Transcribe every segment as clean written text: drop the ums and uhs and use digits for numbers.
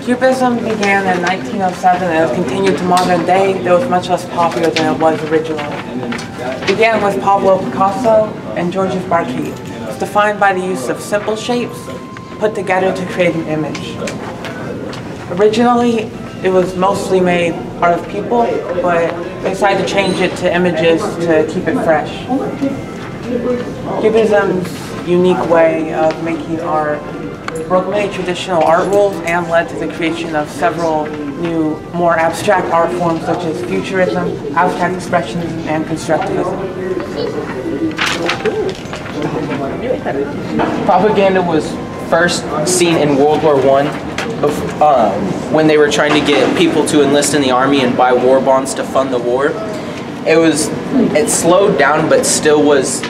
Cubism began in 1907 and has continued to modern day, though it's much less popular than it was originally. It began with Pablo Picasso and Georges Braque. It's defined by the use of simple shapes put together to create an image. Originally, it was mostly made out of people, but they decided to change it to images to keep it fresh. Cubism's unique way of making art broke many traditional art rules and led to the creation of several new, more abstract art forms such as futurism, abstract expressionism, and constructivism. Propaganda was first seen in World War I when they were trying to get people to enlist in the army and buy war bonds to fund the war. It slowed down but still was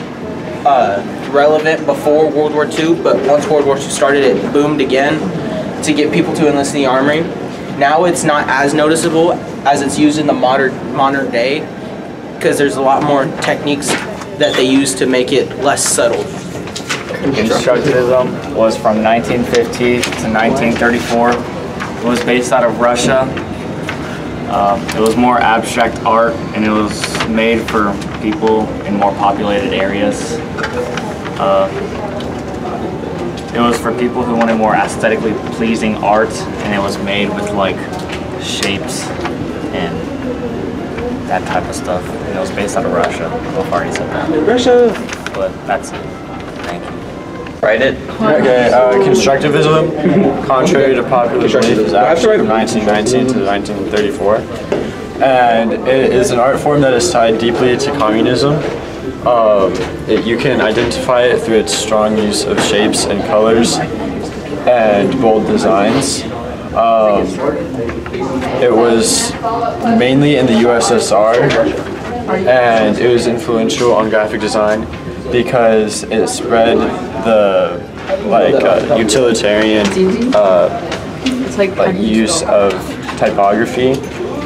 relevant before World War II, but once World War II started, it boomed again to get people to enlist in the army. Now it's not as noticeable as it's used in the modern day because there's a lot more techniques that they use to make it less subtle. Constructivism was from 1950 to 1934. It was based out of Russia. It was more abstract art, and it was made for people in more populated areas. It was for people who wanted more aesthetically pleasing art, and it was made with like shapes and that type of stuff. And it was based out of Russia. I've already said that. Russia! But that's it. Thank you. Write it. Okay, constructivism, contrary to popular belief, is actually from 1919 to 1934. And it is an art form that is tied deeply to communism. You can identify it through its strong use of shapes and colors and bold designs. It was mainly in the USSR, and it was influential on graphic design because it spread the utilitarian use of typography.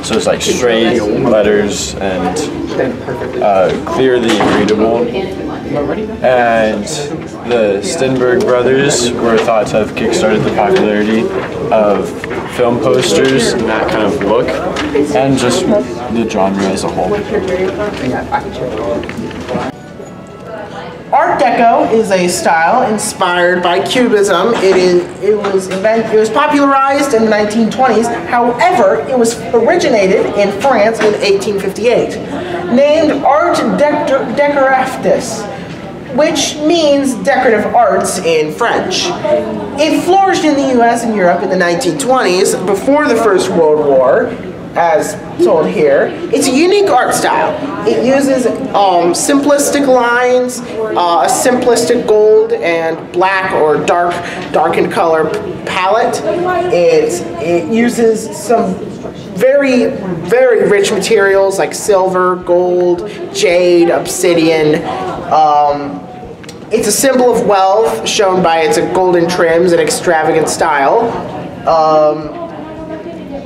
So it's like straight letters and clearly readable. And the Stenberg brothers were thought to have kickstarted the popularity of film posters and that kind of look, and just the genre as a whole. Art Deco is a style inspired by Cubism. It was popularized in the 1920s. However, it was originated in France in 1858. Named Art Decoratif, which means decorative arts in French. It flourished in the US and Europe in the 1920s before the First World War, as told here. It's a unique art style. It uses simplistic lines, a simplistic gold and black or darkened color palette. It uses some very, very rich materials like silver, gold, jade, obsidian. It's a symbol of wealth, shown by its golden trims and extravagant style.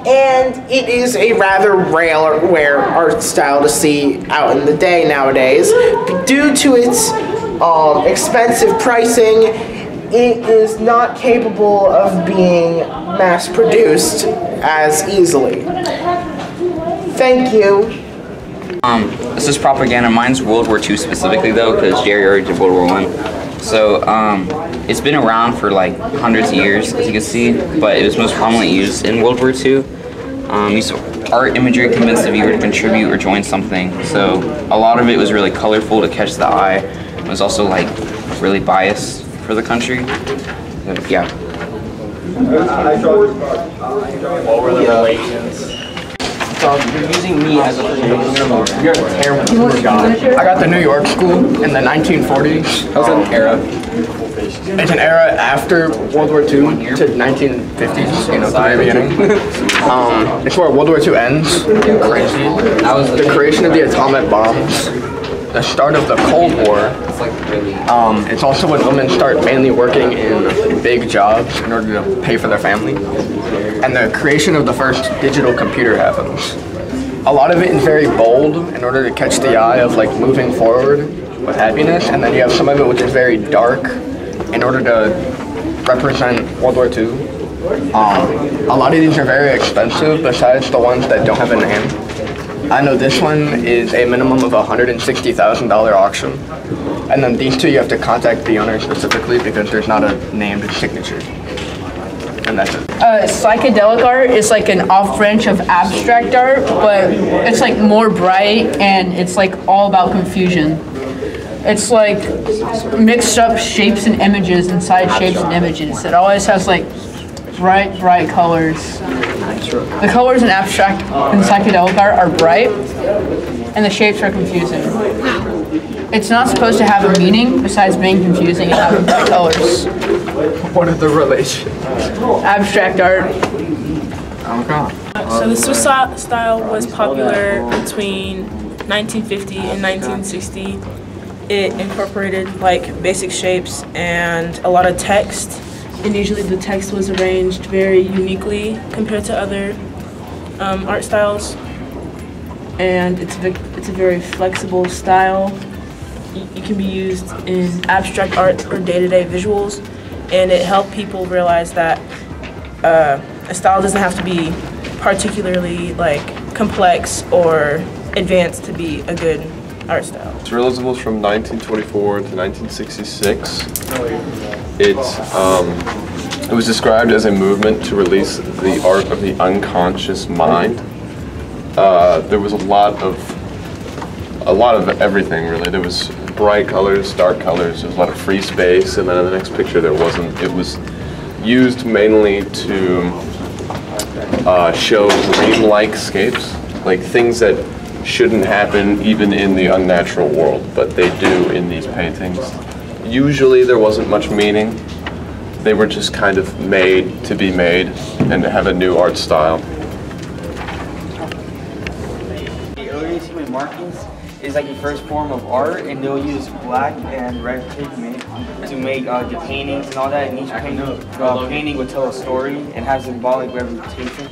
And it is a rather rare art style to see out in the day nowadays. Due to its expensive pricing, it is not capable of being mass-produced as easily. Thank you. This is propaganda. Mine's World War II specifically though, because Jerry already did World War I. So it's been around for like hundreds of years, as you can see, but it was most commonly used in World War II. Use of art imagery convinced the viewer to contribute or join something. So a lot of it was really colorful to catch the eye. It was also like really biased for the country. Yeah. What were the relations? So you're using me as a you're a terrible tour guide. I got the New York school in the 1940s. That was an era. It's an era after World War II to 1950s, you know, the very beginning. It's where World War II ends. Crazy. The creation of the atomic bombs. The start of the Cold War. It's also when women start mainly working in big jobs in order to pay for their family. And the creation of the first digital computer happens. A lot of it is very bold in order to catch the eye of like moving forward with happiness, and then you have some of it which is very dark in order to represent World War II. A lot of these are very expensive besides the ones that don't have a name. I know this one is a minimum of $160,000 auction. And then these two you have to contact the owner specifically because there's not a named signature. And that's it. Psychedelic art is like an off branch of abstract art, but it's like more bright and it's like all about confusion. It's like mixed up shapes and images inside shapes and images. It always has like bright colors. The colors in abstract and psychedelic art are bright and the shapes are confusing. It's not supposed to have a meaning besides being confusing and having bright colors. What are the relations? Abstract art. So the Swiss style was popular between 1950 and 1960. It incorporated like basic shapes and a lot of text. And usually the text was arranged very uniquely compared to other art styles. And it's a very flexible style. It can be used in abstract art or day-to-day visuals, and it helped people realize that a style doesn't have to be particularly like complex or advanced to be a good art style. Surrealism was from 1924 to 1966. It was described as a movement to release the art of the unconscious mind. There was a lot of everything really. There was bright colors, dark colors, there was a lot of free space, and then in the next picture there wasn't. It was used mainly to show dream-like scapes, like things that shouldn't happen even in the unnatural world, but they do in these paintings. Usually there wasn't much meaning. They were just kind of made to be made and to have a new art style. The earliest human markings is like the first form of art, and they'll use black and red pigment to make the paintings and all that. And each painting would tell a story and has symbolic representation.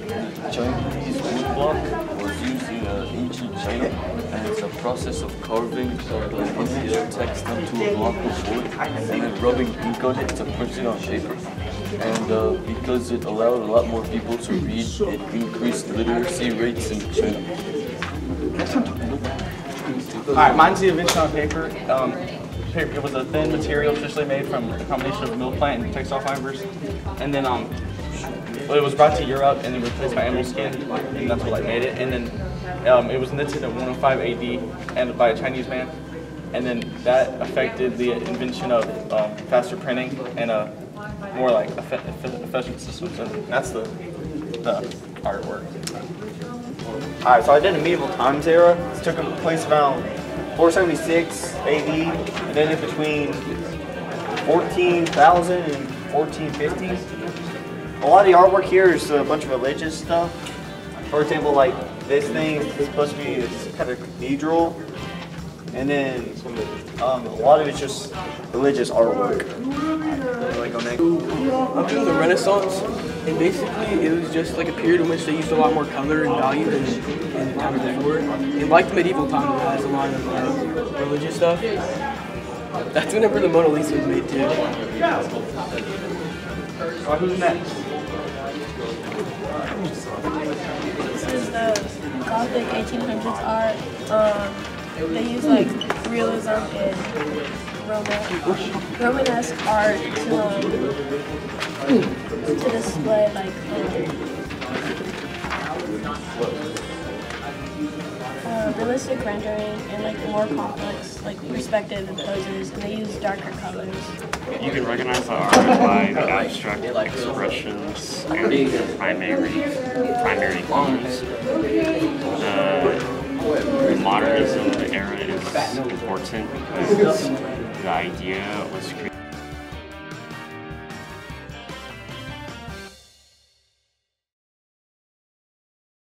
Chinese woodblock was used in ancient China, and it's a process of carving the text onto a block of wood and then rubbing ink on it to push it on paper. And because it allowed a lot more people to read, it increased literacy rates in China. Alright, mine's the invention of paper. It was a thin material traditionally made from a combination of mill plant and textile fibers. And then it was brought to Europe and then replaced by animal skin, and that's what made it. And then it was invented in 105 AD and by a Chinese man. And then that affected the invention of faster printing and more like efficient systems. And that's the artwork. Alright, so I did a medieval times era. This took place around 476 AD, and then in between 14,000 and 1450. A lot of the artwork here is a bunch of religious stuff. For example, like this thing is supposed to be a kind of cathedral, and then a lot of it's just religious artwork. Up to the Renaissance, and basically it was just like a period in which they used a lot more color and value than in the time before. And like the medieval time, it has a lot of religious stuff. That's whenever the Mona Lisa was made too. Who's next? This is the Gothic 1800s art. They use like realism and Romanesque art to display like realistic rendering and like more complex like perspective and poses, and they use darker colors. You can recognize the art by the abstract expressions and the primary colors. The modernism era is important because the idea was created